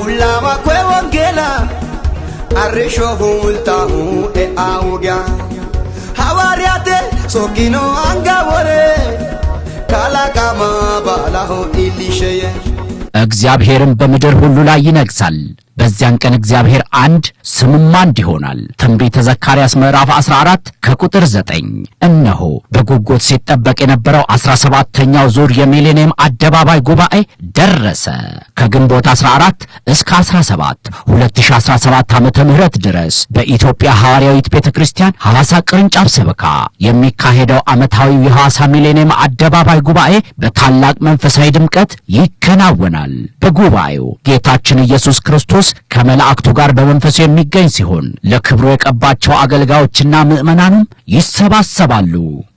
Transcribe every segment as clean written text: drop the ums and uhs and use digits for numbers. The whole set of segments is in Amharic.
ulama kwe wangela arresho hultahu e augia hawariate sokino angawore kala kama balahu ilisheye እግዚአብሔርም በምድር ሁሉ ላይ ይነግሣል በዚያን ቀን እግዚአብሔር አንድ ስሙም አንድ ይሆናል ትንቢተ ዘካርያስ ምዕራፍ 14 ከቁጥር 9 እነሆ በጉጉት ሲጠበቅ የነበረው 17ኛው ዙር የሚሌኒየም አደባባይ ጉባኤ ደረሰ ከግንቦት 14 እስከ 17 2017 ዓመተ ምህረት ድረስ በኢትዮጵያ ሐዋርያዊት ቤተክርስቲያን ሐዋሳ ቅርንጫፍ ሰበካ የሚካሄደው ዓመታዊ የሐዋሳ ሚሌኒየም አደባባይ ጉባኤ በታላቅ መንፈሳዊ ድምቀት ይከናወናል በጉባኤው ጌታችን ኢየሱስ ክርስቶስ ከመላእክቱ ጋር በመንፈስ የሚገኝ ሲሆን ለክብሩ የቀባቸው አገልጋዮችና ምእመናኑም ይሰባሰባሉ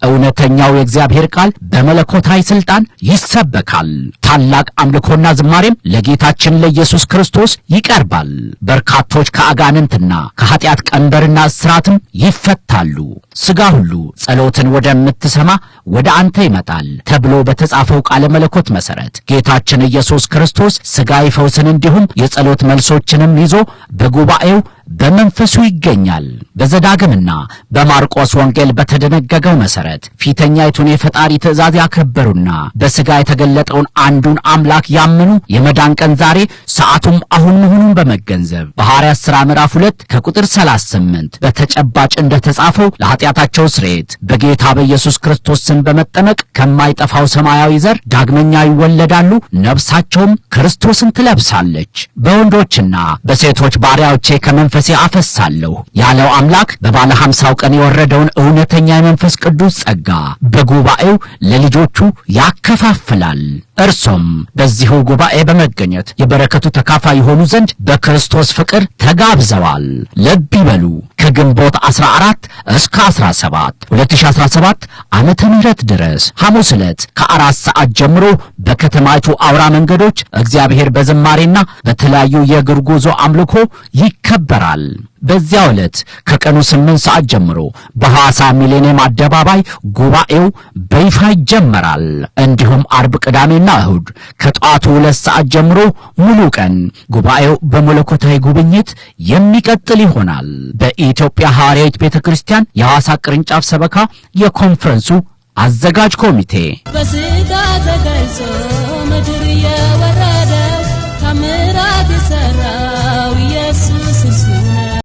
እውነተኛው የእግዚአብሔር ቃል በመለኮታዊ ስልጣን ይሰበካል ታላቅ አምልኮና ዝማሬም ለጌታችን ለኢየሱስ ክርስቶስ ይቀርባል በርካቶች ከአጋንንትና ከኃጢአት ቀንበርና እስራትም ይፈታሉ ሥጋ ሁሉ ጸሎትን ወደምትሰማ ወደ አንተ ይመጣል ተብሎ በተጻፈው ቃለ መለኮት መሰረት ጌታችን ኢየሱስ ክርስቶስ ሥጋዊ ፈውስን እንዲሁም የጸሎት መልሶችንም ይዞ በጉባኤው በመንፈሱ ይገኛል በዘዳግምና በማርቆስ ወንጌል በተደነገገው መሰረት ፊተኛይቱን የፈጣሪ ትእዛዝ ያከበሩና በሥጋ የተገለጠውን አንዱን አምላክ ያመኑ የመዳን ቀን ዛሬ ሰዓቱም አሁን መሆኑን በመገንዘብ በሐዋርያት ሥራ ምዕራፍ 2 ከቁጥር 38 በተጨባጭ እንደተጻፈው ለኃጢአታቸው ስርየት በጌታ በኢየሱስ ክርስቶስ ስም በመጠመቅ ከማይጠፋው ሰማያዊ ዘር ዳግመኛ ይወለዳሉ ነፍሳቸውም ክርስቶስን ትለብሳለች በወንዶችና በሴቶች ባሪያዎቼ ከመንፈሴ አፈሳለሁ ያለው አምላክ በባለ 50 ቀን የወረደውን እውነተኛ የመንፈስ ቅዱስ ጸጋ በጉባኤው ለልጆቹ ያከፋፍላል እርሶም በዚሁ ጉባኤ በመገኘት የበረከቱ ተካፋይ ሆኑ ዘንድ በክርስቶስ ፍቅር ተጋብዘዋል ልብ ይበሉ ከግንቦት 14 እስከ 17 2017 ዓመተ ምህረት ድረስ ሐሙስ ዕለት ከ4 ሰዓት ጀምሮ በከተማይቱ አውራ መንገዶች እግዚአብሔር በዝማሬና በተለያዩ የእግር ጉዞ አምልኮ ይከበራል በዚያው ዕለት ከቀኑ 8 ሰዓት ጀምሮ በሐዋሳ ሚሌኒየም አደባባይ ጉባኤው በይፋ ይጀመራል እንዲሁም አርብ ቅዳሜና እሁድ ከጧቱ 2 ሰዓት ጀምሮ ሙሉ ቀን ጉባኤው በመለኮታዊ ጉብኝት የሚቀጥል ይሆናል በኢትዮጵያ ሐዋርያዊት ቤተክርስቲያን የሐዋሳ ቅርንጫፍ ሰበካ የኮንፈረንሱ አዘጋጅ ኮሚቴ በስጋ ተገይጾ